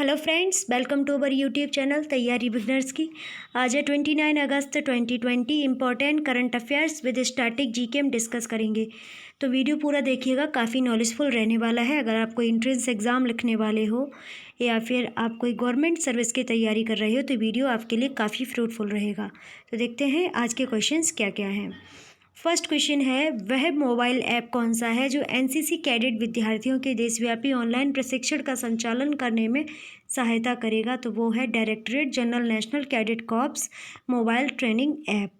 Hello friends, welcome to our YouTube channel तैयारी beginners की। आज है 29 अगस्त 2020। Important current affairs with static GK हम डिस्कस करेंगे, तो वीडियो पूरा देखिएगा, काफ़ी नॉलेजफुल रहने वाला है। अगर आप कोई एंट्रेंस एग्ज़ाम लिखने वाले हो या फिर आप कोई गवर्नमेंट सर्विस की तैयारी कर रहे हो तो वीडियो आपके लिए काफ़ी फ्रूटफुल रहेगा। तो देखते हैं आज के क्वेश्चंस क्या क्या हैं। फर्स्ट क्वेश्चन है, वह मोबाइल ऐप कौन सा है जो एनसीसी कैडेट विद्यार्थियों के देशव्यापी ऑनलाइन प्रशिक्षण का संचालन करने में सहायता करेगा? तो वो है directorate general national cadet corps mobile training app.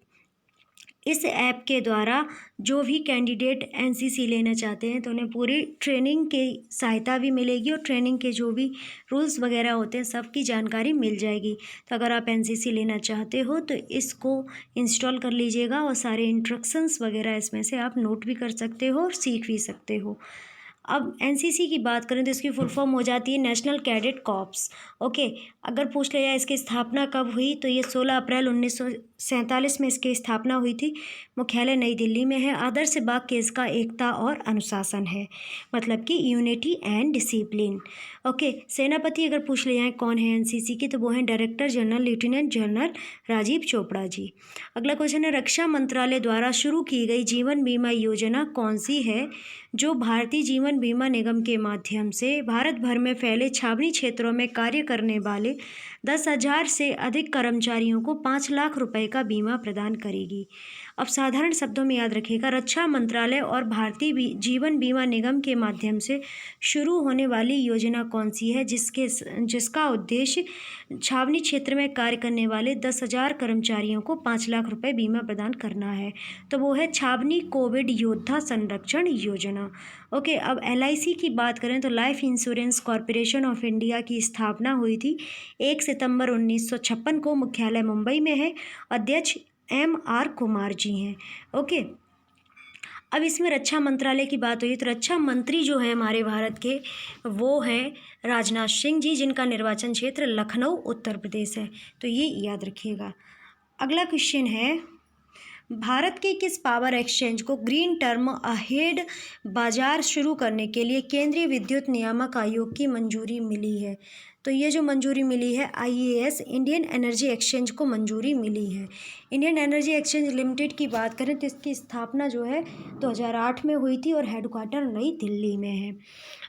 इस ऐप के द्वारा जो भी कैंडिडेट एनसीसी लेना चाहते हैं तो उन्हें पूरी ट्रेनिंग की सहायता भी मिलेगी और ट्रेनिंग के जो भी रूल्स वगैरह होते हैं सब की जानकारी मिल जाएगी। तो अगर आप एनसीसी लेना चाहते हो तो इसको इंस्टॉल कर लीजिएगा और सारे इंस्ट्रक्शंस वगैरह इसमें से आप नोट भी कर सकते हो और सीख भी सकते हो। अब एनसीसी की बात करें तो इसकी फुल फॉर्म हो जाती है नेशनल कैडेट कॉर्प्स। ओके, अगर पूछ लिया जाए इसकी स्थापना कब हुई तो ये 16 अप्रैल 1947 में इसकी स्थापना हुई थी। मुख्यालय नई दिल्ली में है। आदर्श वाक्य इसका एकता और अनुशासन है, मतलब कि यूनिटी एंड डिसिप्लिन। ओके, सेनापति अगर पूछ लिया जाए कौन है एनसीसी की तो वो हैं director general lieutenant general Rajiv Chopra ji. अगला क्वेश्चन है, रक्षा मंत्रालय द्वारा शुरू की गई जीवन बीमा योजना कौन सी है जो भारतीय जीवन बीमा निगम के माध्यम से भारत भर में फैले छावनी क्षेत्रों में कार्य करने वाले 10,000 से अधिक कर्मचारियों को 5 लाख रुपए का बीमा प्रदान करेगी? अब साधारण शब्दों में याद रखिएगा, रक्षा मंत्रालय और भारतीय जीवन बीमा निगम के माध्यम से शुरू होने वाली योजना कौन सी है जिसका उद्देश्य छावनी क्षेत्र में कार्य करने वाले 10,000 कर्मचारियों को 5 लाख रुपए बीमा प्रदान करना है? तो वो है छावनी कोविड योद्धा संरक्षण योजना। ओके, अब एलआईसी की बात करें तो life insurance corporation of India की स्थापना हुई थी 1 सितंबर 1956 को। मुख्यालय मुंबई में है। अध्यक्ष MR कुमार जी हैं। ओके, अब इसमें रक्षा मंत्रालय की बात हुई तो रक्षा मंत्री जो है हमारे भारत के वो हैं राजनाथ सिंह जी, जिनका निर्वाचन क्षेत्र लखनऊ उत्तर प्रदेश है। तो ये याद रखिएगा। अगला क्वेश्चन है, भारत के किस पावर एक्सचेंज को ग्रीन टर्म अहेड बाजार शुरू करने के लिए केंद्रीय विद्युत नियामक आयोग की मंजूरी मिली है? तो ये जो मंजूरी मिली है IEX इंडियन एनर्जी एक्सचेंज को मंजूरी मिली है। इंडियन एनर्जी एक्सचेंज लिमिटेड की बात करें तो इसकी स्थापना जो है 2008 में हुई थी और हेडक्वार्टर नई दिल्ली में है।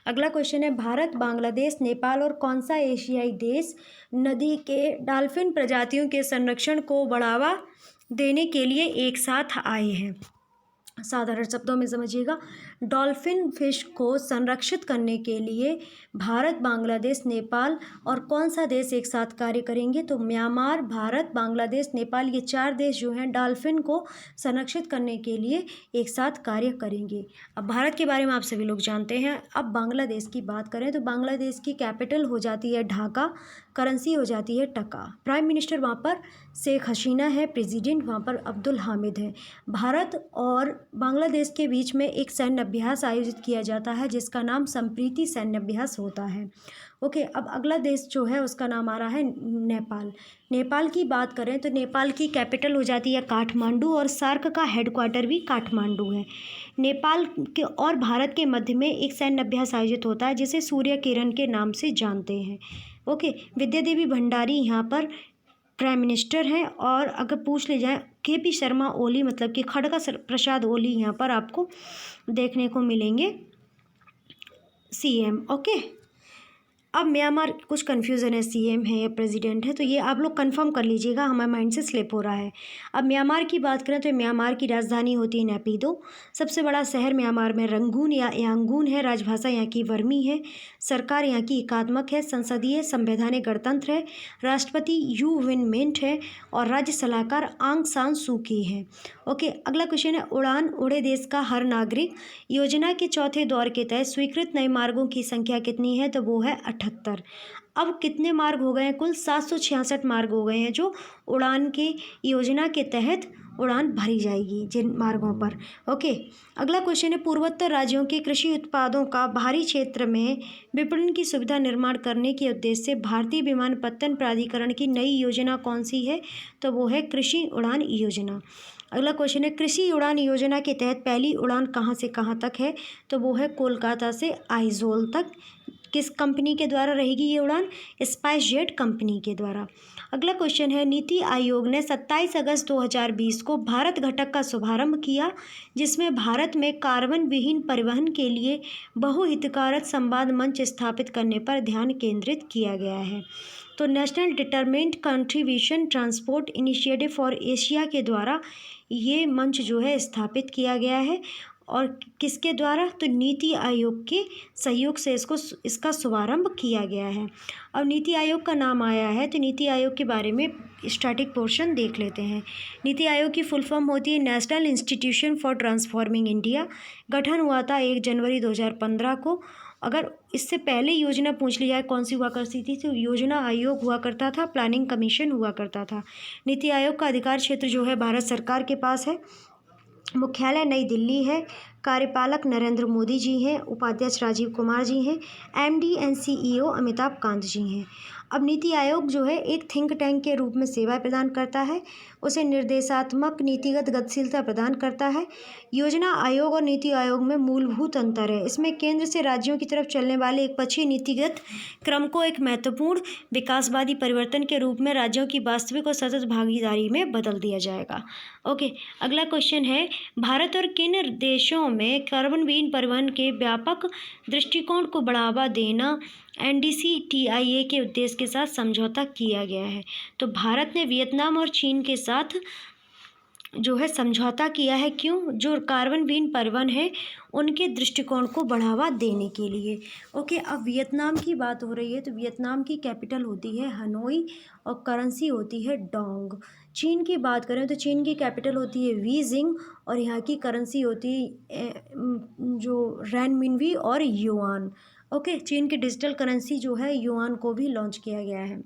अगला क्वेश्चन है, भारत, बांग्लादेश, नेपाल और कौन सा एशियाई देश नदी के डॉल्फिन प्रजातियों के संरक्षण को बढ़ावा देने के लिए एक साथ आए हैं? साधारण शब्दों में समझिएगा, डॉल्फिन फिश को संरक्षित करने के लिए भारत, बांग्लादेश, नेपाल और कौन सा देश एक साथ कार्य करेंगे? तो म्यांमार, भारत, बांग्लादेश, नेपाल, ये 4 देश जो हैं डॉल्फिन को संरक्षित करने के लिए एक साथ कार्य करेंगे। अब भारत के बारे में आप सभी लोग जानते हैं। अब बांग्लादेश की बात करें तो बांग्लादेश की कैपिटल हो जाती है ढाका, करेंसी हो जाती है टका। प्राइम मिनिस्टर वहाँ पर शेख हसीना है, प्रेसिडेंट वहाँ पर अब्दुल हामिद है। भारत और बांग्लादेश के बीच में एक सैन्य अभ्यास आयोजित किया जाता है जिसका नाम संप्रीति सैन्य अभ्यास होता है। ओके, अब अगला देश जो है उसका नाम आ रहा है नेपाल। नेपाल की बात करें तो नेपाल की कैपिटल हो जाती है काठमांडू और सार्क का हेडक्वार्टर भी काठमांडू है। नेपाल के और भारत के मध्य में एक सैन्य अभ्यास आयोजित होता है जिसे सूर्य किरण के नाम से जानते हैं। ओके, विद्या देवी भंडारी यहाँ पर प्राइम मिनिस्टर हैं और अगर पूछ ले जाए KP शर्मा ओली, मतलब कि खड़गा प्रसाद ओली यहाँ पर आपको देखने को मिलेंगे CM। ओके, अब म्यांमार कुछ कन्फ्यूज़न है, CM है या प्रेसिडेंट है, तो ये आप लोग कंफर्म कर लीजिएगा, हमारे माइंड से स्लिप हो रहा है। अब म्यांमार की बात करें तो म्यांमार की राजधानी होती है नेपिदो। सबसे बड़ा शहर म्यांमार में रंगून या यांगून है। राजभाषा यहाँ की वर्मी है। सरकार यहाँ की एकात्मक है। संसदीय संवैधानिक गणतंत्र है। राष्ट्रपति यू विन मिंट है और राज्य सलाहकार आंग सान सू की है। ओके, अगला क्वेश्चन है, उड़ान उड़े देश का हर नागरिक योजना के चौथे दौर के तहत स्वीकृत नए मार्गों की संख्या कितनी है? तो वो है 78। अब कितने मार्ग हो गए हैं? कुल 766 मार्ग हो गए हैं जो उड़ान की योजना के तहत उड़ान भरी जाएगी जिन मार्गों पर। ओके, अगला क्वेश्चन है, पूर्वोत्तर राज्यों के कृषि उत्पादों का बाहरी क्षेत्र में विपणन की सुविधा निर्माण करने के उद्देश्य से भारतीय विमानपत्तन प्राधिकरण की नई योजना कौन सी है? तो वो है कृषि उड़ान योजना। अगला क्वेश्चन है, कृषि उड़ान योजना के तहत पहली उड़ान कहाँ से कहाँ तक है? तो वो है कोलकाता से आइजोल तक। किस कंपनी के द्वारा रहेगी ये उड़ान? स्पाइस जेट कंपनी के द्वारा। अगला क्वेश्चन है, नीति आयोग ने 27 अगस्त 2020 को भारत घटक का शुभारंभ किया, जिसमें भारत में कार्बन विहीन परिवहन के लिए बहुहितकारक संवाद मंच स्थापित करने पर ध्यान केंद्रित किया गया है। तो national determined contribution transport initiative for Asia के द्वारा ये मंच जो है स्थापित किया गया है। और किसके द्वारा? तो नीति आयोग के सहयोग से इसका शुभारंभ किया गया है। अब नीति आयोग का नाम आया है तो नीति आयोग के बारे में स्टैटिक पोर्शन देख लेते हैं। नीति आयोग की फुल फॉर्म होती है national institution for transforming India. गठन हुआ था 1 जनवरी 2015 को। अगर इससे पहले योजना पूछ ली जाए कौन सी हुआ करती थी, तो योजना आयोग हुआ करता था, प्लानिंग कमीशन हुआ करता था। नीति आयोग का अधिकार क्षेत्र जो है भारत सरकार के पास है। मुख्यालय नई दिल्ली है। कार्यपालक नरेंद्र मोदी जी हैं। उपाध्यक्ष राजीव कुमार जी हैं। MD and CEO Amitabh Kant ji हैं। अब नीति आयोग जो है एक थिंक टैंक के रूप में सेवाएं प्रदान करता है। उसे निर्देशात्मक नीतिगत गतिशीलता प्रदान करता है। योजना आयोग और नीति आयोग में मूलभूत अंतर है। इसमें केंद्र से राज्यों की तरफ चलने वाले एक पक्षीय नीतिगत क्रम को एक महत्वपूर्ण विकासवादी परिवर्तन के रूप में राज्यों की वास्तविक और सतत भागीदारी में बदल दिया जाएगा। ओके, अगला क्वेश्चन है, भारत और किन देशों में कार्बन विहीन परिवहन के व्यापक दृष्टिकोण को बढ़ावा देना NDC-TIA के उद्देश्य के साथ समझौता किया गया है? तो भारत ने वियतनाम और चीन के साथ जो है समझौता किया है। क्यों? जो कार्बन विहीन परिवहन है उनके दृष्टिकोण को बढ़ावा देने के लिए। ओके, अब वियतनाम की बात हो रही है तो वियतनाम की कैपिटल होती है हनोई और करेंसी होती है डोंग। चीन की बात करें तो चीन की कैपिटल होती है बीजिंग और यहाँ की करेंसी होती है जो रेनमिनवी और युआन। ओके, चीन की डिजिटल करेंसी जो है युआन को भी लॉन्च किया गया है।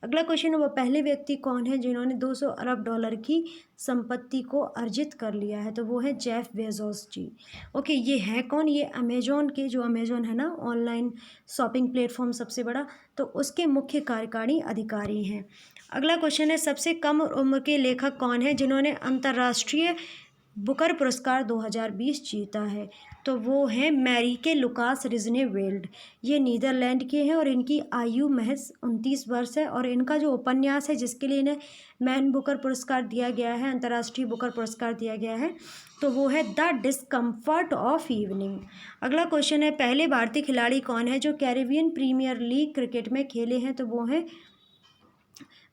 अगला क्वेश्चन है, वह पहले व्यक्ति कौन है जिन्होंने $200 अरब की संपत्ति को अर्जित कर लिया है? तो वो है जेफ बेजोस जी। ओके, ये है कौन? ये अमेजोन के, जो अमेजोन है ना ऑनलाइन शॉपिंग प्लेटफॉर्म सबसे बड़ा, तो उसके मुख्य कार्यकारी अधिकारी हैं। अगला क्वेश्चन है, सबसे कम उम्र के लेखक कौन है जिन्होंने अंतर्राष्ट्रीय बुकर पुरस्कार 2020 जीता है? तो वो है मैरीके लुकास रिजनेवेल्ड। ये नीदरलैंड के हैं और इनकी आयु महज 29 वर्ष है। और इनका जो उपन्यास है जिसके लिए इन्हें मैन बुकर पुरस्कार दिया गया है, अंतर्राष्ट्रीय बुकर पुरस्कार दिया गया है, तो वो है द डिस्कम्फर्ट ऑफ इवनिंग। अगला क्वेश्चन है, पहले भारतीय खिलाड़ी कौन है जो कैरेबियन प्रीमियर लीग क्रिकेट में खेले हैं? तो वो हैं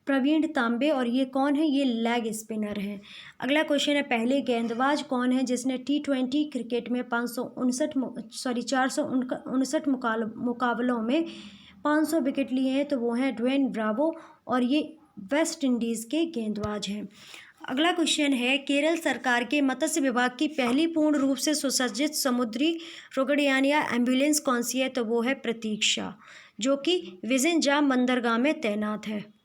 प्रवीण तांबे। और ये कौन है? ये लेग स्पिनर हैं। अगला क्वेश्चन है, पहले गेंदबाज कौन है जिसने T20 क्रिकेट में 459 मुकाबलों में 500 विकेट लिए हैं? तो वो हैं ड्वेन ब्रावो और ये वेस्ट इंडीज़ के गेंदबाज हैं। अगला क्वेश्चन है, केरल सरकार के मत्स्य विभाग की पहली पूर्ण रूप से सुसज्जित समुद्री रोकड़यान या एम्बुलेंस कौन सी है? तो वो है प्रतीक्षा, जो कि विजयजाम बंदरगाह में तैनात है।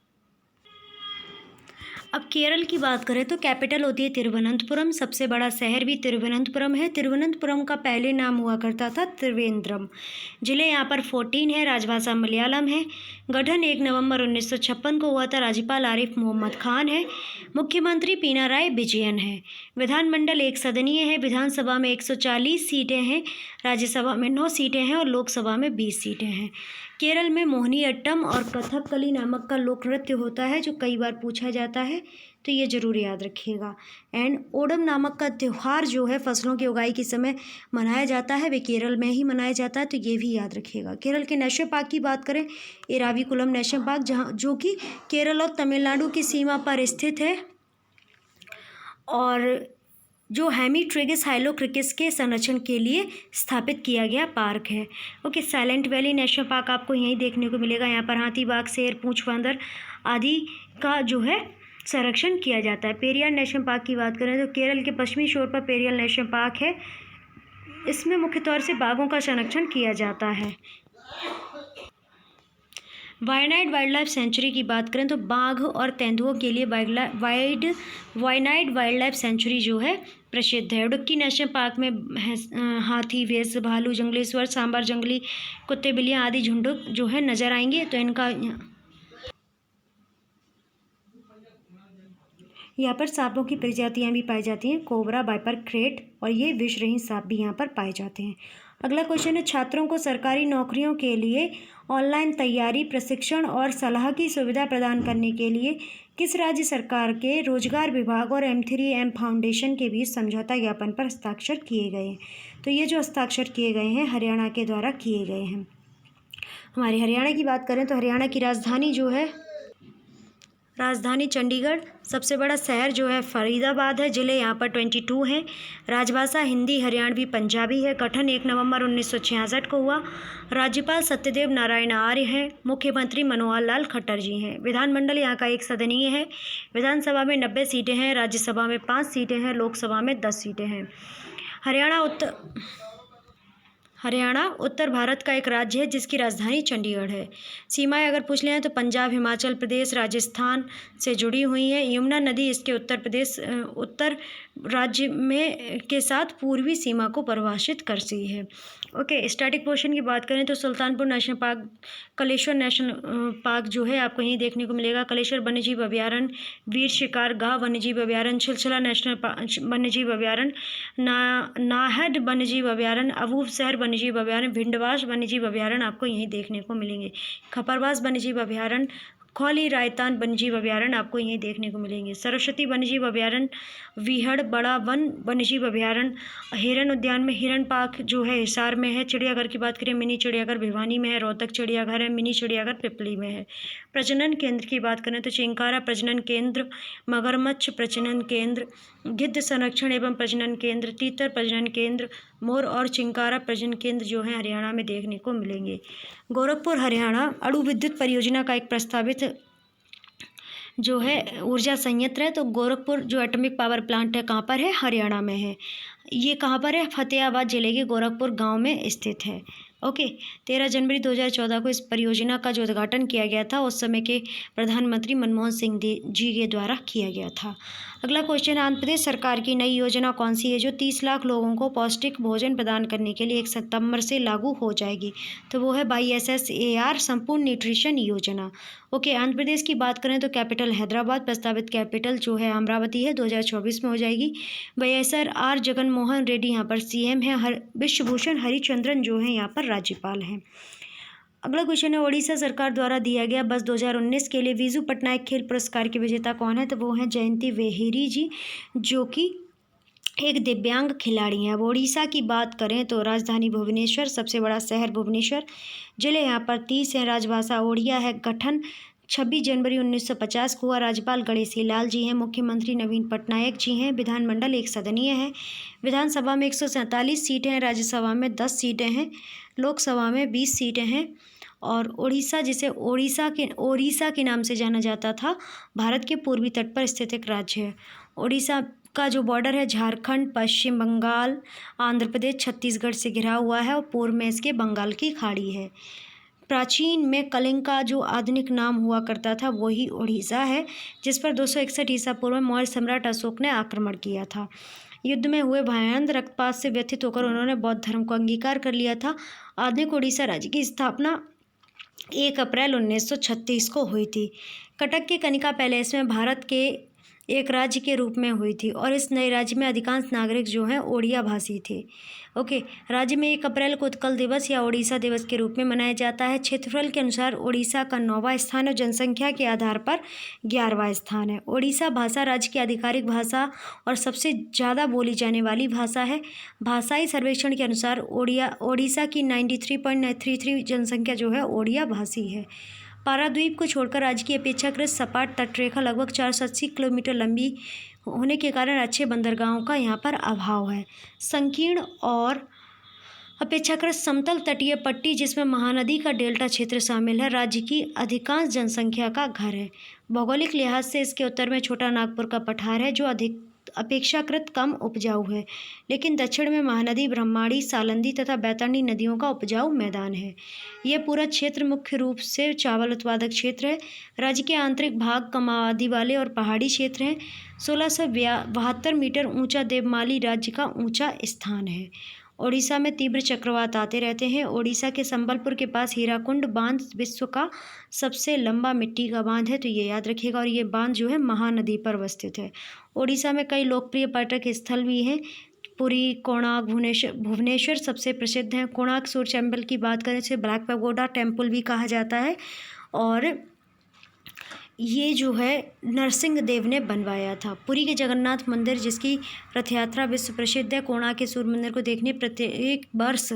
अब केरल की बात करें तो कैपिटल होती है तिरुवनंतपुरम। सबसे बड़ा शहर भी तिरुवनंतपुरम है। तिरुवनंतपुरम का पहले नाम हुआ करता था त्रिवेंद्रम। जिले यहाँ पर 14 है। राजभाषा मलयालम है। गठन 1 नवंबर 1956 को हुआ था। राज्यपाल आरिफ मोहम्मद खान है। मुख्यमंत्री पिनाराई विजयन है। विधानमंडल एक सदनीय है। विधानसभा में 140 सीटें हैं। राज्यसभा में 9 सीटें हैं और लोकसभा में 20 सीटें हैं। केरल में मोहिनीअट्टम और कथकली नामक का लोक नृत्य होता है जो कई बार पूछा जाता है, तो ये जरूर याद रखिएगा। एंड ओणम नामक का त्यौहार जो है फसलों की उगाई के समय मनाया जाता है, वे केरल में ही मनाया जाता है, तो ये भी याद रखिएगा। केरल के नेशनल पार्क की बात करें, एराविकुलम नेशनल पार्क, जो कि केरल और तमिलनाडु की सीमा पर स्थित है और जो हेमीट्रिगिस हाइलोक्रिकिस के संरक्षण के लिए स्थापित किया गया पार्क है। Okay, silent valley national park आपको यहीं देखने को मिलेगा। यहाँ पर हाथी, बाघ, शेर, पूंछ बंदर आदि का जो है संरक्षण किया जाता है। पेरियार नेशनल पार्क की बात करें तो केरल के पश्चिमी शोर पर पेरियार नेशनल पार्क है। इसमें मुख्य तौर से बाघों का संरक्षण किया जाता है। वायनाड वाइल्ड लाइफ सेंचुरी की बात करें तो बाघ और तेंदुओं के लिए वायनाड वाइल्ड लाइफ सेंचुरी जो है प्रसिद्ध है। उडुक्की नेशनल पार्क में हाथी, भेस, भालू, जंगली सुअर, सांभर, जंगली कुत्ते, बिल्लियाँ आदि झुंड जो है नजर आएंगे। तो इनका यहाँ पर सांपों की प्रजातियाँ भी पाई जाती हैं, कोबरा, वाइपर, क्रेट, और ये विषरहित सांप भी यहाँ पर पाए जाते हैं। अगला क्वेश्चन है, छात्रों को सरकारी नौकरियों के लिए ऑनलाइन तैयारी, प्रशिक्षण और सलाह की सुविधा प्रदान करने के लिए किस राज्य सरकार के रोजगार विभाग और M3M फाउंडेशन के बीच समझौता ज्ञापन पर हस्ताक्षर किए गए हैं? तो ये जो हस्ताक्षर किए गए हैं हरियाणा के द्वारा किए गए हैं। हमारे हरियाणा की बात करें तो हरियाणा की राजधानी जो है राजधानी चंडीगढ़, सबसे बड़ा शहर जो है फरीदाबाद है, ज़िले यहाँ पर 22 हैं। राजभाषा हिंदी, हरियाणवी, पंजाबी है। गठन 1 नवंबर 1966 को हुआ। राज्यपाल सत्यदेव नारायण आर्य हैं। मुख्यमंत्री मनोहर लाल खट्टर जी हैं। विधानमंडल यहाँ का एक सदनीय है। विधानसभा में 90 सीटें हैं, राज्यसभा में 5 सीटें हैं, लोकसभा में 10 सीटें हैं। हरियाणा उत्तर भारत का एक राज्य है जिसकी राजधानी चंडीगढ़ है। सीमाएं अगर पूछ लें तो पंजाब, हिमाचल प्रदेश, राजस्थान से जुड़ी हुई हैं। यमुना नदी इसके उत्तर राज्य में के साथ पूर्वी सीमा को परिभाषित करती है। ओके, स्टैटिक पोर्शन की बात करें तो Sultanpur national park, Kaleshwar national park जो है आपको यहीं देखने को मिलेगा। कलेश्वर वन्यजीव अभयारण्य, वीर शिकार गाह वन्यजीव अभयारण्य, छिलछला नेशनल वन्यजीव अभयारण्य, नाहद वन्यजीव अभयारण्य, अबूब शहर वन्यजीव अभयारण्य, भिंडवास वन्यजीव अभयारण्य आपको यहीं देखने को मिलेंगे। खपरवास वन्यजीव अभयारण्य, खौली रायतान वन्यजीव अभयारण्य आपको यहीं देखने को मिलेंगे। सरस्वती वन्यजीव अभयारण्य, वीहड़ बड़ा वन वन्यजीव अभयारण्य, हिरन उद्यान में हिरन पार्क जो है हिसार में है। चिड़ियाघर की बात करें, मिनी चिड़ियाघर भिवानी में है। रोहतक चिड़ियाघर है, मिनी चिड़ियाघर पिपली में है। प्रजनन केंद्र की बात करें तो चिंकारा प्रजनन केंद्र, मगरमच्छ प्रजनन केंद्र, गिद्ध संरक्षण एवं प्रजनन केंद्र, तीतर प्रजनन केंद्र, मोर और चिंकारा प्रजनन केंद्र जो है हरियाणा में देखने को मिलेंगे। गोरखपुर हरियाणा अणु विद्युत परियोजना का एक प्रस्तावित जो है ऊर्जा संयंत्र है। तो गोरखपुर जो एटॉमिक पावर प्लांट है कहाँ पर है? हरियाणा में है। ये कहाँ पर है? फतेहाबाद जिले के गोरखपुर गांव में स्थित है। ओके, 13 जनवरी 2014 को इस परियोजना का जो उद्घाटन किया गया था उस समय के प्रधानमंत्री मनमोहन सिंह जी के द्वारा किया गया था। अगला क्वेश्चन, आंध्र प्रदेश सरकार की नई योजना कौन सी है जो 30 लाख लोगों को पौष्टिक भोजन प्रदान करने के लिए 1 सितंबर से लागू हो जाएगी? तो वो है YSSAR संपूर्ण न्यूट्रिशन योजना। ओके, आंध्र प्रदेश की बात करें तो कैपिटल हैदराबाद, प्रस्तावित कैपिटल जो है अमरावती है, 2024 में हो जाएगी। YSR जगन मोहन रेड्डी यहाँ पर CM है। विश्वभूषण हरिचंद्रन जो है यहाँ पर राज्यपाल हैं। अगला क्वेश्चन है, ओडिशा सरकार द्वारा दिया गया बस 2019 के लिए विजू पटनायक खेल पुरस्कार की विजेता कौन है? तो वो हैं जयंती वेहेरी जी, जो कि एक दिव्यांग खिलाड़ी हैं। अब ओडिशा की बात करें तो राजधानी भुवनेश्वर, सबसे बड़ा शहर भुवनेश्वर, जिले यहाँ पर 30 हैं। राजभाषा ओडिया है। गठन 26 जनवरी 1950 को हुआ। राज्यपाल गणेशी लाल जी हैं। मुख्यमंत्री नवीन पटनायक जी हैं। विधानमंडल एक सदनीय है। विधानसभा में 147 सीटें हैं, राज्यसभा में 10 सीटें हैं, लोकसभा में 20 सीटें हैं। और उड़ीसा, जिसे ओडिशा के नाम से जाना जाता था, भारत के पूर्वी तट पर स्थित एक राज्य है। उड़ीसा का जो बॉर्डर है झारखंड, पश्चिम बंगाल, आंध्र प्रदेश, छत्तीसगढ़ से घिरा हुआ है और पूर्व में इसके बंगाल की खाड़ी है। प्राचीन में कलिंग का जो आधुनिक नाम हुआ करता था वही उड़ीसा है, जिस पर 261 ईसा पूर्व में मौर्य सम्राट अशोक ने आक्रमण किया था। युद्ध में हुए भयानक रक्तपात से व्यथित होकर उन्होंने बौद्ध धर्म को अंगीकार कर लिया था। आधुनिक उड़ीसा राज्य की स्थापना 1 अप्रैल 1936 को हुई थी। कटक के कनिका पैलेस में भारत के एक राज्य के रूप में हुई थी और इस नए राज्य में अधिकांश नागरिक जो हैं ओडिया भाषी थे। ओके, राज्य में 1 अप्रैल को उत्कल दिवस या ओडिशा दिवस के रूप में मनाया जाता है। क्षेत्रफल के अनुसार ओडिशा का 9वां स्थान है, जनसंख्या के आधार पर 11वां स्थान है। ओडिशा भाषा राज्य की आधिकारिक भाषा और सबसे ज़्यादा बोली जाने वाली भाषा है। भाषाई सर्वेक्षण के अनुसार ओडिशा की 93.33 जनसंख्या जो है ओडिया भाषी है। पाराद्वीप को छोड़कर राज्य की अपेक्षाकृत सपाट तटरेखा लगभग 480 किलोमीटर लंबी होने के कारण अच्छे बंदरगाहों का यहाँ पर अभाव है। संकीर्ण और अपेक्षाकृत समतल तटीय पट्टी, जिसमें महानदी का डेल्टा क्षेत्र शामिल है, राज्य की अधिकांश जनसंख्या का घर है। भौगोलिक लिहाज से इसके उत्तर में छोटा नागपुर का पठार है जो अपेक्षाकृत कम उपजाऊ है, लेकिन दक्षिण में महानदी, ब्रह्माणी, सालंदी तथा बैतरणी नदियों का उपजाऊ मैदान है। यह पूरा क्षेत्र मुख्य रूप से चावल उत्पादक क्षेत्र है। राज्य के आंतरिक भाग कम आबादी वाले और पहाड़ी क्षेत्र हैं। 1672 मीटर ऊंचा देवमाली राज्य का ऊंचा स्थान है। ओडिशा में तीव्र चक्रवात आते रहते हैं। ओडिशा के संबलपुर के पास हीराकुंड बांध विश्व का सबसे लंबा मिट्टी का बांध है, तो ये याद रखिएगा। और ये बांध जो है महानदी पर अवस्थित है। ओडिशा में कई लोकप्रिय पर्यटक स्थल भी हैं। पुरी, कोणार्क, भुवनेश्वर सबसे प्रसिद्ध हैं। कोणार्क सूर्य टेम्पल की बात करें तो ब्लैक पैगोडा टेम्पल भी कहा जाता है, और ये जो है नरसिंह देव ने बनवाया था। पुरी के जगन्नाथ मंदिर जिसकी रथ यात्रा विश्व प्रसिद्ध है। कोणार्क के सूर्य मंदिर को देखने प्रत्येक वर्ष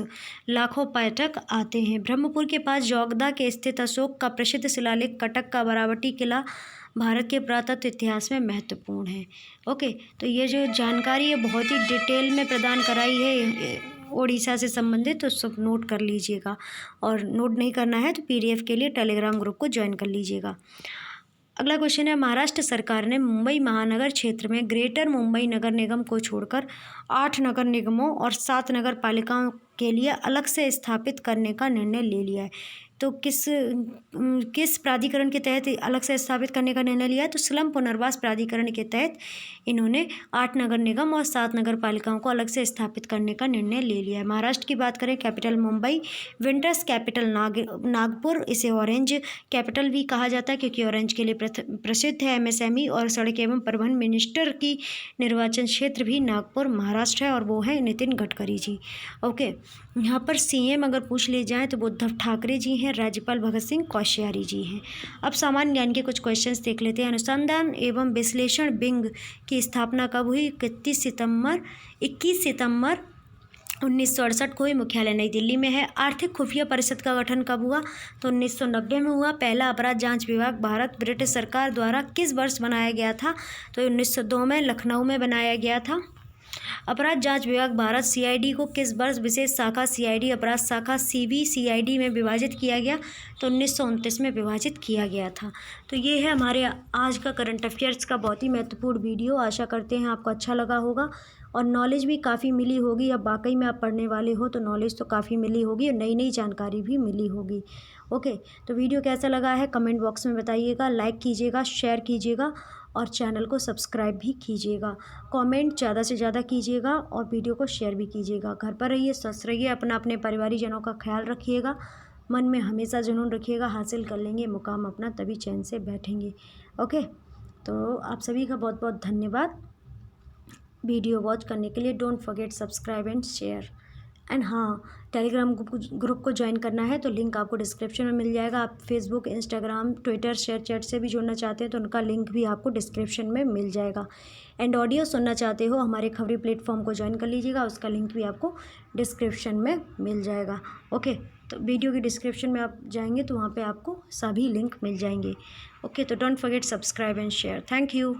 लाखों पर्यटक आते हैं। ब्रह्मपुर के पास जौगदा के स्थित अशोक का प्रसिद्ध शिलालेख कटक का बारावटी किला भारत के पुरातत्व इतिहास में महत्वपूर्ण है। ओके, तो ये जो जानकारी है बहुत ही डिटेल में प्रदान कराई है ओडिशा से संबंधित, तो सब नोट कर लीजिएगा, और नोट नहीं करना है तो PDF के लिए टेलीग्राम ग्रुप को ज्वाइन कर लीजिएगा। अगला क्वेश्चन है, महाराष्ट्र सरकार ने मुंबई महानगर क्षेत्र में ग्रेटर मुंबई नगर निगम को छोड़कर 8 नगर निगमों और 7 नगर पालिकाओं के लिए अलग से स्थापित करने का निर्णय ले लिया है। तो किस प्राधिकरण के तहत अलग से स्थापित करने का निर्णय लिया है? तो स्लम पुनर्वास प्राधिकरण के तहत इन्होंने 8 नगर निगम और 7 नगर पालिकाओं को अलग से स्थापित करने का निर्णय ले लिया है। महाराष्ट्र की बात करें, capital Mumbai, winters capital Nagpur, इसे ऑरेंज कैपिटल भी कहा जाता है क्योंकि ऑरेंज के लिए प्रसिद्ध है। MSME और सड़क एवं परिवहन मिनिस्टर की निर्वाचन क्षेत्र भी नागपुर महाराष्ट्र है, और वो है नितिन गडकरी जी। ओके, यहाँ पर CM अगर पूछ ले जाएँ तो उद्धव ठाकरे जी हैं, राज्यपाल भगत सिंह कोश्यारी जी हैं। अब सामान्य ज्ञान के कुछ क्वेश्चंस देख लेते हैं। अनुसंधान एवं विश्लेषण विंग की स्थापना कब हुई? 21 सितंबर 1968 को ही। मुख्यालय नई दिल्ली में है। आर्थिक खुफिया परिषद का गठन कब हुआ? तो 1990 में हुआ। पहला अपराध जांच विभाग भारत ब्रिटिश सरकार द्वारा किस वर्ष बनाया गया था? तो 1902 में लखनऊ में बनाया गया था। अपराध जांच विभाग भारत CID को किस वर्ष विशेष शाखा CID अपराध शाखा CBCID में विभाजित किया गया? तो 1929 में विभाजित किया गया था। तो ये है हमारे आज का करंट अफेयर्स का बहुत ही महत्वपूर्ण वीडियो। आशा करते हैं आपको अच्छा लगा होगा और नॉलेज भी काफ़ी मिली होगी। अब वाकई में आप पढ़ने वाले हो तो नॉलेज तो काफ़ी मिली होगी और नई नई जानकारी भी मिली होगी। ओके, तो वीडियो कैसा लगा है कमेंट बॉक्स में बताइएगा, लाइक कीजिएगा, शेयर कीजिएगा और चैनल को सब्सक्राइब भी कीजिएगा। कमेंट ज़्यादा से ज़्यादा कीजिएगा और वीडियो को शेयर भी कीजिएगा। घर पर रहिए, स्वस्थ रहिए, अपने परिवारजनों का ख्याल रखिएगा। मन में हमेशा जुनून रखिएगा, हासिल कर लेंगे मुकाम अपना, तभी चैन से बैठेंगे। ओके, तो आप सभी का बहुत बहुत धन्यवाद वीडियो वॉच करने के लिए। Don't forget subscribe and share. And हाँ, टेलीग्राम ग्रुप को ज्वाइन करना है तो लिंक आपको डिस्क्रिप्शन में मिल जाएगा। आप फेसबुक, इंस्टाग्राम, ट्विटर, शेयरचैट से भी जुड़ना चाहते हैं तो उनका लिंक भी आपको डिस्क्रिप्शन में मिल जाएगा। एंड ऑडियो सुनना चाहते हो हमारे खबरी प्लेटफॉर्म को ज्वाइन कर लीजिएगा, उसका लिंक भी आपको डिस्क्रिप्शन में मिल जाएगा। ओके, तो वीडियो की डिस्क्रिप्शन में आप जाएंगे तो वहाँ पर आपको सभी लिंक मिल जाएंगे। ओके, तो don't forget subscribe and share. Thank you.